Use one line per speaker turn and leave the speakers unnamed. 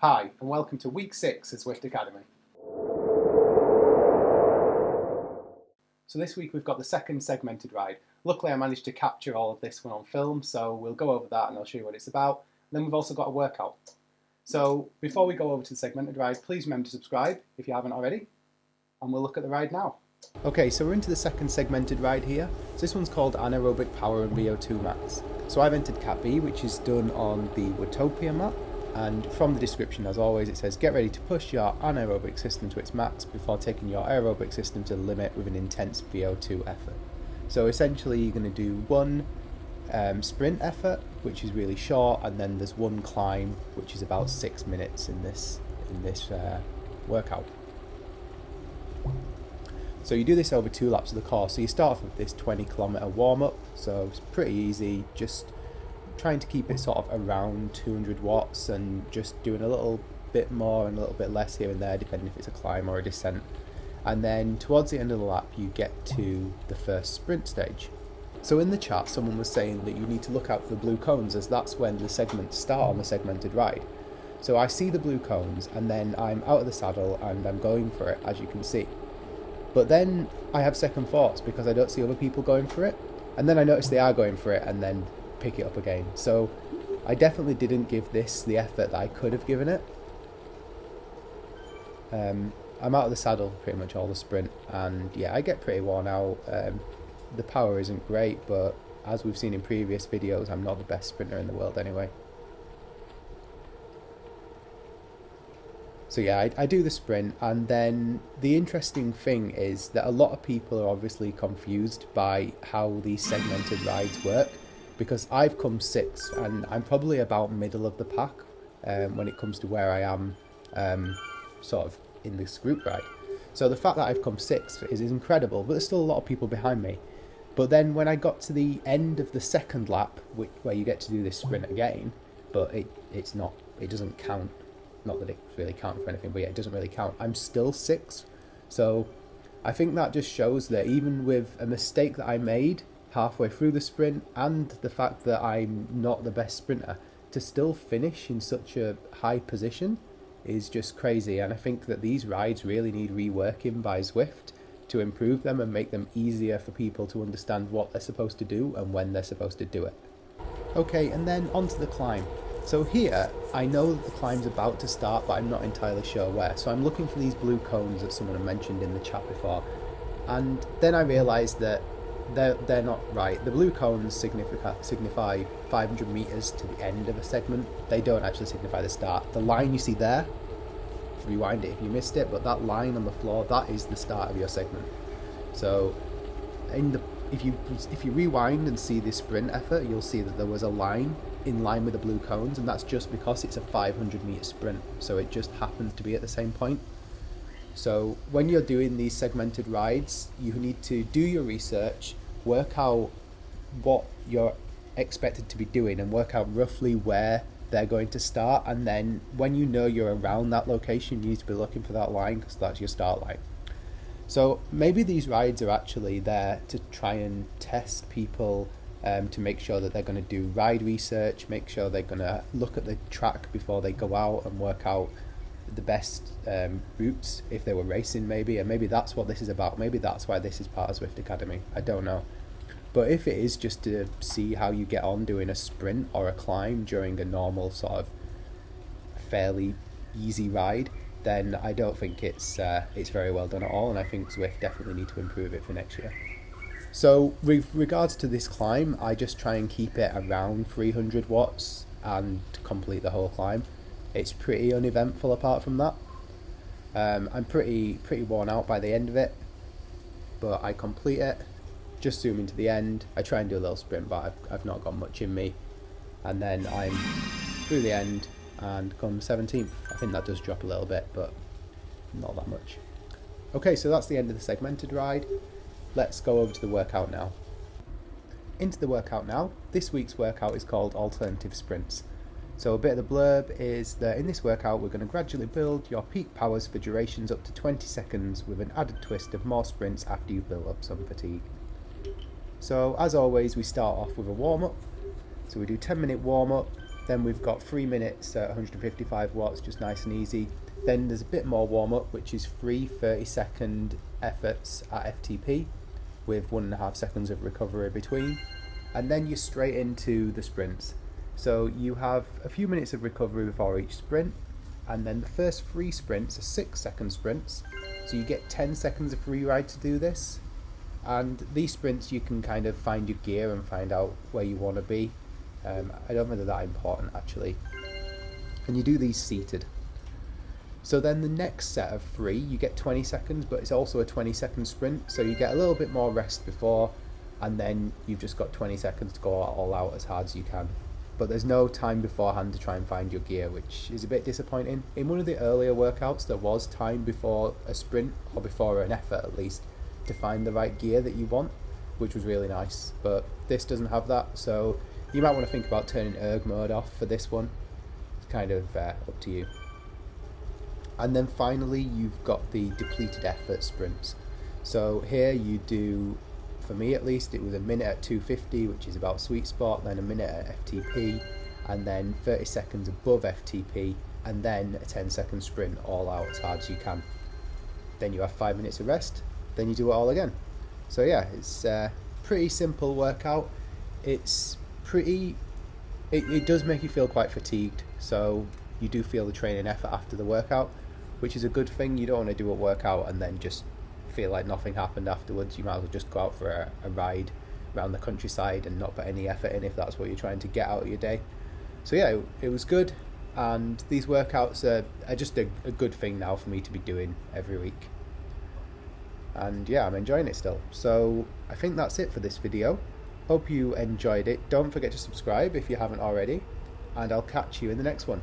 Hi, and welcome to week 6 at Zwift Academy. So this week we've got the second segmented ride. Luckily I managed to capture all of this one on film, so we'll go over that and I'll show you what it's about. And then we've also got a workout. So before we go over to the segmented ride, please remember to subscribe if you haven't already. And we'll look at the ride now. Okay, so we're into the second segmented ride here. So this one's called Anaerobic Power and VO2 Max. So I've entered Cat B, which is done on the Watopia map. And from the description, as always, it says, get ready to push your anaerobic system to its max before taking your aerobic system to the limit with an intense VO2 effort. So essentially, you're going to do one sprint effort, which is really short, and then there's one climb, which is about 6 minutes in this workout. So you do this over 2 laps of the course. So you start off with this 20-kilometer warm-up, so it's pretty easy, just trying to keep it sort of around 200 watts and just doing a little bit more and a little bit less here and there, depending if it's a climb or a descent. And then towards the end of the lap, you get to the first sprint stage. So in the chat, someone was saying that you need to look out for the blue cones, as that's when the segments start on the segmented ride. So I see the blue cones, and then I'm out of the saddle and I'm going for it, as you can see. But then I have second thoughts because I don't see other people going for it. And then I notice they are going for it and then pick it up again. So I definitely didn't give this the effort that I could have given it. I'm out of the saddle pretty much all the sprint, and yeah, I get pretty worn out. The power isn't great, but as we've seen in previous videos, I'm not the best sprinter in the world anyway. So yeah, I do the sprint, and then the interesting thing is that a lot of people are obviously confused by how these segmented rides work, because I've come 6th and I'm probably about middle of the pack when it comes to where I am sort of in this group ride. So the fact that I've come 6th is incredible, but there's still a lot of people behind me. But then when I got to the end of the second lap, where you get to do this sprint again, but it doesn't count. Not that it really counts for anything, but yeah, it doesn't really count. I'm still 6th. So I think that just shows that even with a mistake that I made halfway through the sprint and the fact that I'm not the best sprinter, to still finish in such a high position is just crazy. And I think that these rides really need reworking by Zwift to improve them and make them easier for people to understand what they're supposed to do and when they're supposed to do it. Okay, and then onto the climb. So here, I know that the climb's about to start, but I'm not entirely sure where. So I'm looking for these blue cones that someone had mentioned in the chat before. And then I realised that they're not right. The blue cones signify 500 metres to the end of a segment. They don't actually signify the start. The line you see there, rewind it if you missed it, but that line on the floor, that is the start of your segment. So if you rewind and see this sprint effort, you'll see that there was a line in line with the blue cones, and that's just because it's a 500 metre sprint, so it just happens to be at the same point. So when you're doing these segmented rides, you need to do your research, work out what you're expected to be doing and work out roughly where they're going to start, and then when you know you're around that location, you need to be looking for that line because that's your start line. So maybe these rides are actually there to try and test people, to make sure that they're going to do ride research, make sure they're going to look at the track before they go out and work out the best routes if they were racing maybe, and maybe that's what this is about. Maybe that's why this is part of Zwift Academy. I don't know. But if it is just to see how you get on doing a sprint or a climb during a normal sort of fairly easy ride, then I don't think it's very well done at all, and I think Zwift definitely need to improve it for next year. So with regards to this climb, I just try and keep it around 300 watts and complete the whole climb. It's pretty uneventful apart from that. I'm pretty worn out by the end of it, but I complete it. Just zooming to the end, I try and do a little sprint, but I've not got much in me. And then I'm through the end and come 17th. I think that does drop a little bit, but not that much. Okay, so that's the end of the segmented ride. Let's go over to the workout now. Into the workout now. This week's workout is called Alternative Sprints. So a bit of the blurb is that in this workout we're going to gradually build your peak powers for durations up to 20 seconds with an added twist of more sprints after you've built up some fatigue. So as always, we start off with a warm-up. So we do 10-minute warm-up, Then we've got 3 minutes at 155 watts, just nice and easy. Then there's a bit more warm up, which is 3 30-second efforts at FTP with 1.5 seconds of recovery between. And then you're straight into the sprints. So you have a few minutes of recovery before each sprint, and then the first 3 sprints are 6-second sprints. So you get 10 seconds of free ride to do this. And these sprints you can kind of find your gear and find out where you want to be. I don't think they're that important actually. And you do these seated. So then the next set of 3, you get 20 seconds, but it's also a 20-second sprint. So you get a little bit more rest before, and then you've just got 20 seconds to go all out as hard as you can. But there's no time beforehand to try and find your gear, which is a bit disappointing. In one of the earlier workouts, there was time before a sprint, or before an effort at least, to find the right gear that you want, which was really nice. But this doesn't have that, so you might want to think about turning erg mode off for this one. It's kind of up to you. And then finally, you've got the depleted effort sprints. So here you do, for me at least, it was a minute at 250, which is about sweet spot, then a minute at FTP, and then 30 seconds above FTP, and then a 10-second sprint all out as hard as you can. Then you have 5 minutes of rest, then you do it all again. So yeah, it's a pretty simple workout. It's pretty, it does make you feel quite fatigued, so you do feel the training effort after the workout, which is a good thing. You don't want to do a workout and then just feel like nothing happened afterwards. You might as well just go out for a ride around the countryside and not put any effort in if that's what you're trying to get out of your day. So yeah, it was good, and these workouts are just a good thing now for me to be doing every week. And yeah, I'm enjoying it still. So I think that's it for this video. Hope you enjoyed it. Don't forget to subscribe if you haven't already, and I'll catch you in the next one.